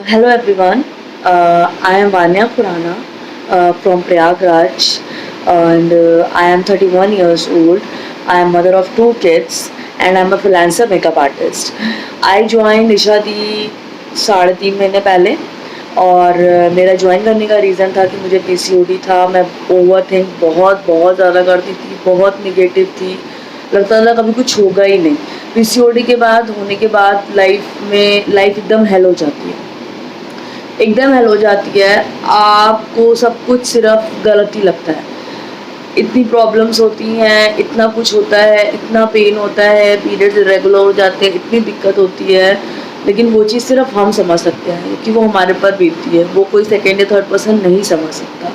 Hello everyone. I am Vanya Khurana from Prayagraj, and I am 31 years old. I am mother of two kids and I am a freelancer makeup artist. I joined Nishadi 3.5 महीने पहले और मेरा join करने का reason था कि मुझे PCOD था। मैं ओवर थिंक बहुत बहुत ज़्यादा करती थी, बहुत निगेटिव थी, लगता था कभी कुछ होगा ही नहीं। पीसीओडी के बाद होने के बाद लाइफ एकदम हेल हो जाती है, एकदम हेल हो जाती है। आपको सब कुछ सिर्फ गलत ही लगता है। इतनी प्रॉब्लम्स होती हैं, इतना कुछ होता है, इतना पेन होता है, पीरियड्स इरेगुलर हो जाते हैं, इतनी दिक्कत होती है, लेकिन वो चीज़ सिर्फ हम समझ सकते हैं क्योंकि वो हमारे पर बीतती है। वो कोई सेकेंड या थर्ड पर्सन नहीं समझ सकता।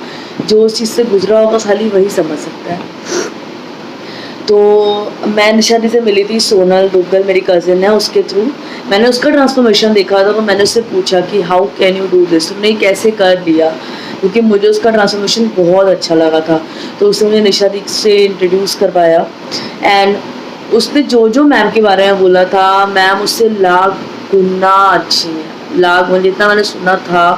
जो उस चीज़ से गुजरा होगा खाली वही समझ सकता है। तो मैं निशादी से मिली थी, सोनल दुग्गल मेरी कज़िन है, उसके थ्रू मैंने उसका ट्रांसफॉर्मेशन देखा था। तो मैंने उससे पूछा कि how can you do this, तुमने कैसे कर लिया, क्योंकि मुझे उसका ट्रांसफॉर्मेशन बहुत अच्छा लगा था। तो उसने मुझे निशादी से इंट्रोड्यूस करवाया एंड उसने जो जो मैम के बारे में बोला था, मैम उससे लाख गुना अच्छी है। लाख मतलब जितना मैंने सुना था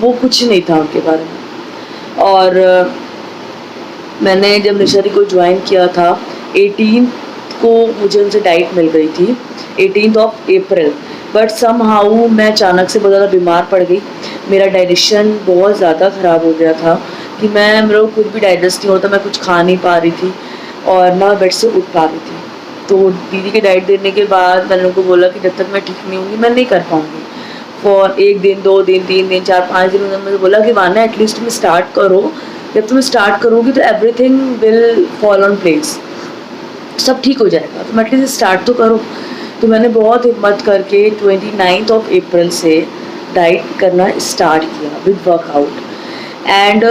वो कुछ नहीं था उनके बारे में। और मैंने जब निशादी को ज्वाइन किया था 18 को मुझे उनसे डाइट मिल गई थी, 18 अप्रैल। बट समहाउ मैं अचानक से बहुत ज़्यादा बीमार पड़ गई। मेरा डाइजेशन बहुत ज़्यादा ख़राब हो गया था कि मेरे को खुद भी डाइजेस्ट नहीं होता, मैं कुछ खा नहीं पा रही थी और ना बेड से उठ पा रही थी। तो दीदी के डाइट देने के बाद मैंने उनको बोला कि जब तक मैं ठीक नहीं होंगी मैं नहीं कर पाऊँगी। फॉर 1 दिन 2 दिन 3 दिन 4-5 दिन उन्होंने मुझे बोला कि वाना एटलीस्ट तुम स्टार्ट करो, जब तुम स्टार्ट करोगी तो everything will fall on place, सब ठीक हो जाएगा, तुम एटलीस्ट स्टार्ट तो करो। तो मैंने बहुत हिम्मत करके 29 अप्रैल से डाइट करना स्टार्ट किया विद वर्कआउट। एंड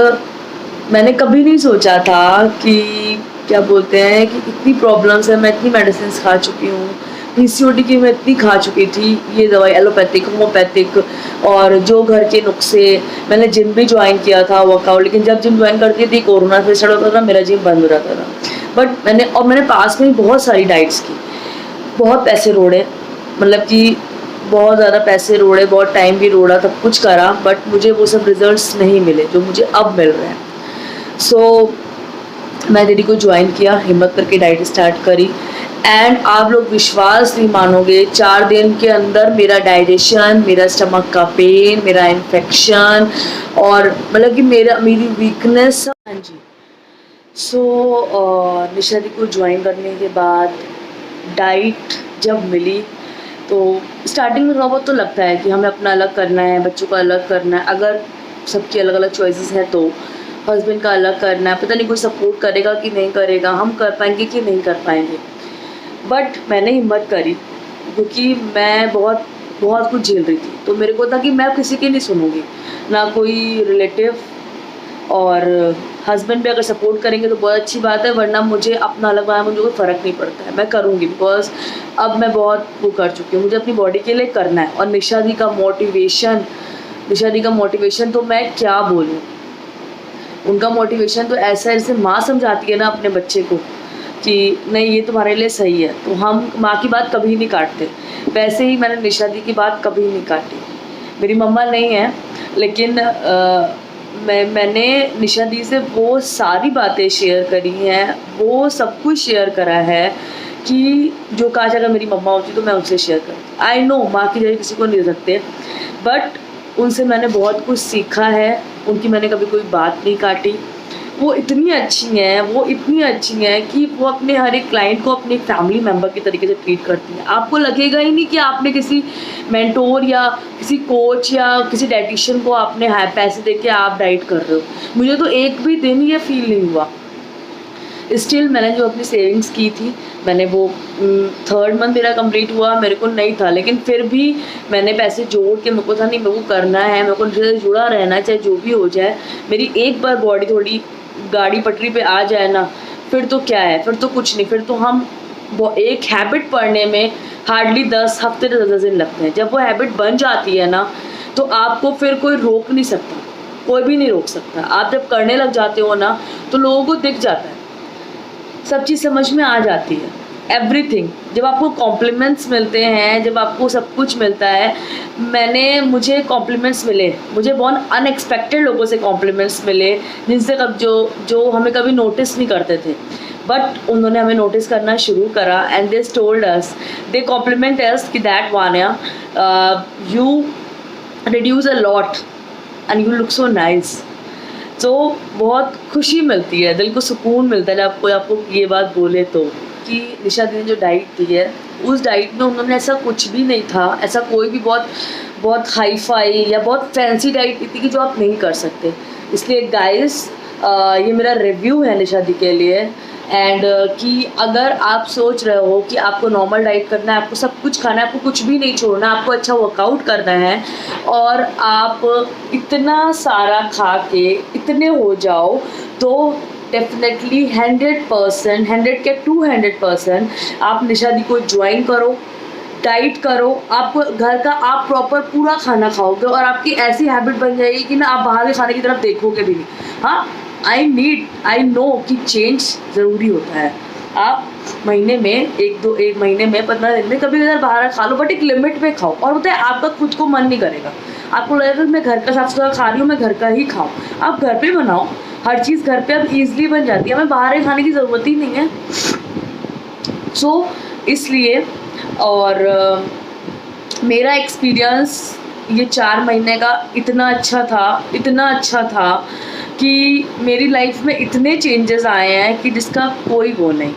मैंने कभी नहीं सोचा था कि क्या बोलते हैं कि इतनी प्रॉब्लम्स है, मैं इतनी मेडिसिन खा चुकी हूँ, पीसीओडी की मैं इतनी खा चुकी थी, ये दवाई एलोपैथिक होम्योपैथिक और जो घर के नुस्खे। मैंने जिम भी ज्वाइन किया था वर्कआउट, लेकिन जब जिम ज्वाइन करती थी कोरोना फिर स्टार्ट होता था, मेरा जिम बंद हो जाता था। बट मैंने पास में बहुत सारी डाइट्स की, बहुत पैसे रोड़े, मतलब कि बहुत ज़्यादा पैसे रोड़े, बहुत टाइम भी रोड़ा, सब कुछ करा, बट मुझे वो सब रिजल्ट्स नहीं मिले जो मुझे अब मिल रहे हैं। सो मैं दीदी को ज्वाइन किया, हिम्मत करके डाइट स्टार्ट करी एंड आप लोग विश्वास नहीं मानोगे, 4 दिन के अंदर मेरा डाइजेशन, मेरा स्टमक का पेन, मेरा इन्फेक्शन और मतलब कि मेरी वीकनेस। हाँ जी। सो निशादी को ज्वाइन करने के बाद डाइट जब मिली तो स्टार्टिंग में थोड़ा बहुत तो लगता है कि हमें अपना अलग करना है, बच्चों का अलग करना है, अगर सबकी अलग अलग चॉइसेस हैं तो हस्बैंड का अलग करना है, पता नहीं कोई सपोर्ट करेगा कि नहीं करेगा, हम कर पाएंगे कि नहीं कर पाएंगे। बट मैंने हिम्मत करी क्योंकि मैं बहुत बहुत कुछ झेल रही थी। तो मेरे को था कि मैं किसी की नहीं सुनूंगी, ना कोई रिलेटिव, और हस्बैंड भी अगर सपोर्ट करेंगे तो बहुत अच्छी बात है, वरना मुझे अपना अलग बनाना मुझे कोई फ़र्क नहीं पड़ता है, मैं करूँगी बिकॉज अब मैं बहुत वो कर चुकी हूँ, मुझे अपनी बॉडी के लिए करना है। और निशादी का मोटिवेशन तो मैं क्या बोलूँ, उनका मोटिवेशन तो ऐसा है जैसे माँ समझाती है ना अपने बच्चे को कि नहीं ये तुम्हारे लिए सही है, तो हम माँ की बात कभी नहीं काटते। वैसे ही मैंने निशादी की बात कभी नहीं काटी। मेरी मम्मा नहीं है, लेकिन मैंने निशादी से वो सारी बातें शेयर करी हैं, वो सब कुछ शेयर करा है कि जो काश अगर मेरी मम्मा होती तो मैं उनसे शेयर करती। आई नो माँ की जगह किसी को नहीं सकते, बट उनसे मैंने बहुत कुछ सीखा है। उनकी मैंने कभी कोई बात नहीं काटी। वो इतनी अच्छी हैं कि वो अपने हर एक क्लाइंट को अपने फैमिली मेम्बर के तरीके से ट्रीट करती हैं। आपको लगेगा ही नहीं कि आपने किसी मेंटोर या किसी कोच या किसी डाइटिशियन को आपने पैसे दे के आप डाइट कर रहे हो। मुझे तो एक भी दिन ये फील नहीं हुआ। स्टिल मैंने जो अपनी सेविंग्स की थी, मैंने वो 3rd मंथ मेरा कंप्लीट हुआ, मेरे को नहीं था, लेकिन फिर भी मैंने पैसे जोड़ के, मेरे को था नहीं मेरे को करना है, मेरे को उनसे जुड़ा रहना चाहे जो भी हो जाए। मेरी एक बार बॉडी थोड़ी गाड़ी पटरी पे आ जाए ना, फिर तो क्या है, फिर तो कुछ नहीं, फिर तो हम एक हैबिट पढ़ने में हार्डली 10 हफ्ते से 10 दिन लगते हैं। जब वो हैबिट बन जाती है ना तो आपको फिर कोई रोक नहीं सकता, कोई भी नहीं रोक सकता। आप जब करने लग जाते हो ना तो लोगों को दिख जाता है, सब चीज़ समझ में आ जाती है। एवरीथिंग। जब आपको कॉम्प्लीमेंट्स मिलते हैं, जब आपको सब कुछ मिलता है, मुझे कॉम्प्लीमेंट्स मिले, मुझे बहुत अनएक्सपेक्टेड लोगों से कॉम्प्लीमेंट्स मिले, जिनसे कब जो हमें कभी नोटिस नहीं करते थे, बट उन्होंने हमें नोटिस करना शुरू करा। And they told us, they compliment us कि that Vanya, you reduce a lot and you look so nice. तो बहुत खुशी मिलती है, दिल को सुकून मिलता है जब कोई आपको ये बात बोले। तो कि निशा दी ने जो डाइट दी है, उस डाइट में उन्होंने ऐसा कुछ भी नहीं था, ऐसा कोई भी बहुत बहुत हाई फाई या बहुत फैंसी डाइट दी थी कि जो आप नहीं कर सकते। इसलिए गाइस, ये मेरा रिव्यू है निशा दी के लिए। एंड कि अगर आप सोच रहे हो कि आपको नॉर्मल डाइट करना है, आपको सब कुछ खाना है, आपको कुछ भी नहीं छोड़ना, आपको अच्छा वर्कआउट करना है और आप इतना सारा खा के इतने हो जाओ, तो डेफिनेटली 100%, 100 के 200% आप निशा दी को ज्वाइन करो, डाइट करो। आप घर का आप प्रॉपर पूरा खाना खाओगे और आपकी ऐसी हैबिट बन जाएगी कि ना आप बाहर के खाने की तरफ देखोगे भी नहीं। हाँ, आई नो कि चेंज ज़रूरी होता है। आप महीने में एक महीने में 15 दिन में कभी कभी बाहर खा लो, बट एक लिमिट में खाओ। और होता है आपका खुद को मन नहीं करेगा, आपको लगेगा मैं घर का साफ सुथरा खा रही हूँ, मैं घर का ही खाऊँ। आप घर पे बनाओ, हर चीज़ घर पे अब ईजिली बन जाती है, हमें बाहर खाने की ज़रूरत ही नहीं है। सो इसलिए, और मेरा एक्सपीरियंस ये 4 महीने का इतना अच्छा था कि मेरी लाइफ में इतने चेंजेस आए हैं कि जिसका कोई वो नहीं।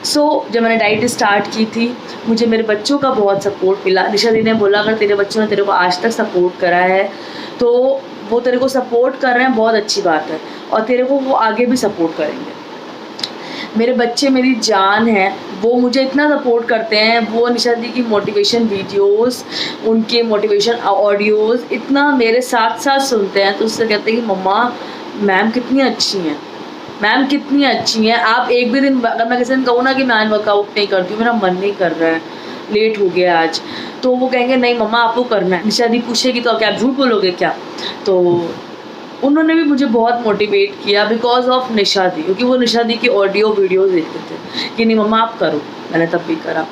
जब मैंने डाइट स्टार्ट की थी, मुझे मेरे बच्चों का बहुत सपोर्ट मिला। निशा दी ने बोला, अगर तेरे बच्चों ने तेरे को आज तक सपोर्ट करा है तो वो तेरे को सपोर्ट कर रहे हैं, बहुत अच्छी बात है, और तेरे को वो आगे भी सपोर्ट करेंगे। मेरे बच्चे मेरी जान हैं, वो मुझे इतना सपोर्ट करते हैं। वो निशा दी की मोटिवेशन वीडियोस, उनके मोटिवेशन ऑडियोज़ इतना मेरे साथ साथ सुनते हैं, तो उससे कहते हैं कि मम्मा मैम कितनी अच्छी हैं, आप एक भी दिन, अगर मैं किसी दिन कहूँ ना कि मैं आज वर्कआउट नहीं करती हूँ, मेरा मन नहीं कर रहा है, लेट हो गया आज, तो वो कहेंगे नहीं मम्मा आपको करना है। निशा दी पूछेगी तो क्या आप झूठ बोलोगे क्या? तो उन्होंने भी मुझे बहुत मोटिवेट किया बिकॉज ऑफ निशा दी, क्योंकि वो निशा दी की ऑडियो वीडियोज़ देखते थे कि नहीं मम्मा आप करो, मैंने तब भी करा।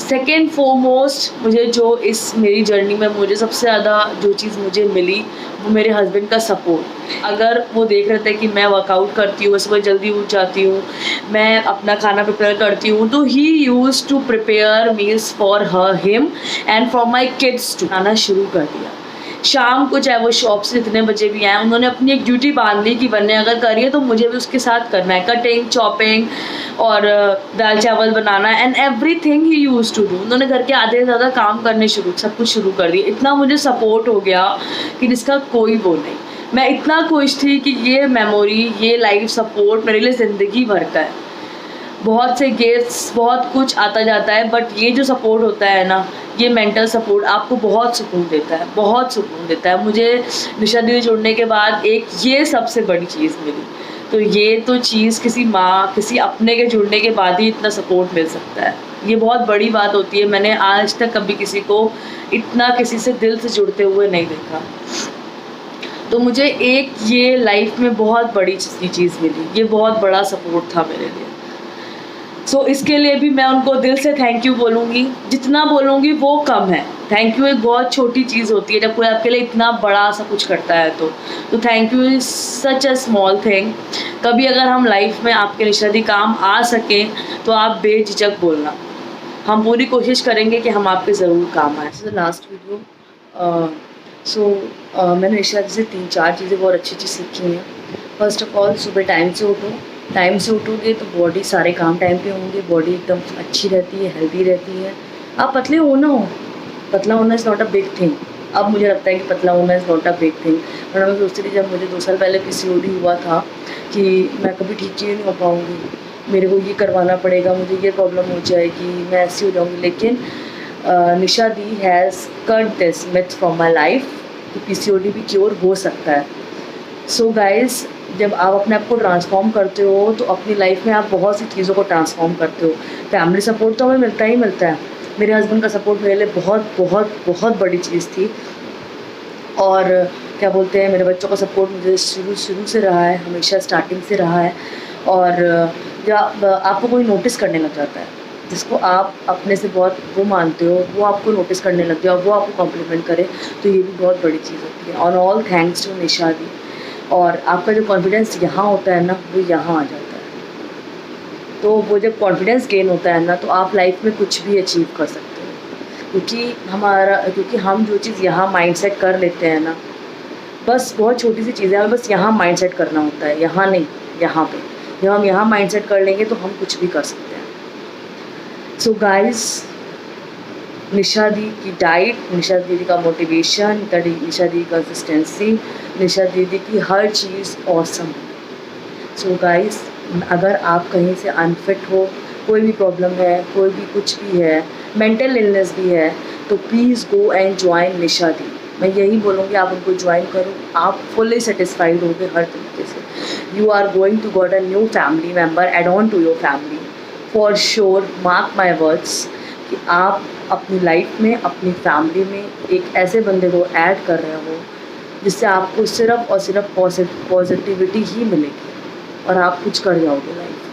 सेकेंड फोरमोस्ट, मुझे जो इस मेरी जर्नी में मुझे सबसे ज़्यादा जो चीज़ मुझे मिली वो मेरे हस्बैंड का सपोर्ट। अगर वो देख रहे थे कि मैं वर्कआउट करती हूँ, सुबह जल्दी उठ जाती हूँ, मैं अपना खाना प्रिपेयर करती हूँ, तो he used to prepare meals for him and for my kids too. खाना शुरू कर दिया शाम को, चाहे वो शॉप से जितने बजे भी आए, उन्होंने अपनी एक ड्यूटी बांध ली कि बनने अगर करिए तो मुझे भी उसके साथ करना है, कटिंग, चॉपिंग और दाल चावल बनाना and everything he used to do. उन्होंने घर के आधे से ज़्यादा काम करने सब कुछ शुरू कर दिया। इतना मुझे सपोर्ट हो गया कि जिसका कोई वो नहीं। मैं इतना खुश थी कि ये मेमोरी, ये लाइफ सपोर्ट मेरे लिए ज़िंदगी भर का है। बहुत से गिफ्ट्स, बहुत कुछ आता जाता है, बट ये जो सपोर्ट होता है ना, ये मेंटल सपोर्ट आपको बहुत सुकून देता है। मुझे निशा दी जुड़ने के बाद एक ये सबसे बड़ी चीज़ मिली। तो ये तो चीज़ किसी माँ, किसी अपने के जुड़ने के बाद ही इतना सपोर्ट मिल सकता है, ये बहुत बड़ी बात होती है। मैंने आज तक कभी किसी को इतना किसी से दिल से जुड़ते हुए नहीं देखा। तो मुझे एक ये लाइफ में बहुत बड़ी चीज़ मिली, ये बहुत बड़ा सपोर्ट था मेरे लिए। इसके लिए भी मैं उनको दिल से थैंक यू बोलूँगी, जितना बोलूँगी वो कम है। थैंक यू एक बहुत छोटी चीज़ होती है जब कोई आपके लिए इतना बड़ा सा कुछ करता है। तो thank you is such a small thing. कभी अगर हम लाइफ में आपके निशा दी काम आ सकें तो आप बेझिझक बोलना, हम पूरी कोशिश करेंगे कि हम आपके ज़रूर काम आए। लास्ट वीडियो, मैंने निशा दी से 3-4 चीज़ें बहुत अच्छी सीखी हैं। फर्स्ट ऑफ ऑल, सुबह टाइम से उठोगे तो बॉडी, सारे काम टाइम पे होंगे, बॉडी एकदम अच्छी रहती है, हेल्दी रहती है। आप पतले हो ना हो, पतला होना is not a big thing. अब मुझे लगता है कि पतला होना is not a big thing, वरना मैं सोचती थी जब मुझे 2 साल पहले PCOD हुआ था कि मैं कभी ठीक ही नहीं हो पाऊँगी, मेरे को ये करवाना पड़ेगा, मुझे ये प्रॉब्लम हो जाएगी, मैं ऐसी हो जाऊँगी। लेकिन निशा दी has cut this myth from my life कि PCOD भी क्योर हो सकता है। सो गाइज़, जब आप अपने आप को ट्रांसफॉर्म करते हो तो अपनी लाइफ में आप बहुत सी चीज़ों को ट्रांसफॉर्म करते हो। फैमिली सपोर्ट तो हमें मिलता है। मेरे हस्बैंड का सपोर्ट मेरे लिए बहुत बड़ी चीज़ थी। और क्या बोलते हैं, मेरे बच्चों का सपोर्ट मुझे शुरू से रहा है, हमेशा स्टार्टिंग से रहा है। और जब आपको कोई नोटिस करने लग जाता है, जिसको आप अपने से बहुत वो मानते हो, वो आपको नोटिस करने लग जाए और वो आपको कॉम्प्लीमेंट करे, तो ये भी बहुत बड़ी चीज़ होती है। ऑन ऑल थैंक्स टू निशा दी। और आपका जो कॉन्फिडेंस यहाँ होता है ना, वो यहाँ आ जाता है। तो वो जब कॉन्फिडेंस गेन होता है ना, तो आप लाइफ में कुछ भी अचीव कर सकते हो। क्योंकि हम जो चीज़ यहाँ माइंडसेट कर लेते हैं ना, बस बहुत छोटी सी चीज़ है, हमें बस यहाँ माइंडसेट करना होता है, यहाँ नहीं, यहाँ पे। जब हम यहाँ माइंडसेट कर लेंगे तो हम कुछ भी कर सकते हैं। सो गाइस, निशा दी की डाइट, निशा दीदी का मोटिवेशन, निशा दी की कंसिस्टेंसी, निशा दीदी की हर चीज़ ऑसम। सो गाइस, अगर आप कहीं से अनफिट हो, कोई भी प्रॉब्लम है, कोई भी कुछ भी है, मेंटल इलनेस भी है, तो प्लीज़ गो एंड ज्वाइन निशा दी। मैं यही बोलूँगी, आप उनको ज्वाइन करो, आप फुल्ली सेटिस्फाइड होगे हर तरीके से। You are going to got a new family member add on to your family for sure, mark my words, कि आप अपनी लाइफ में, अपनी फैमिली में एक ऐसे बंदे को ऐड कर रहे हो जिससे आपको सिर्फ और सिर्फ पॉजिटिविटी ही मिलेगी और आप कुछ कर जाओगे लाइफ।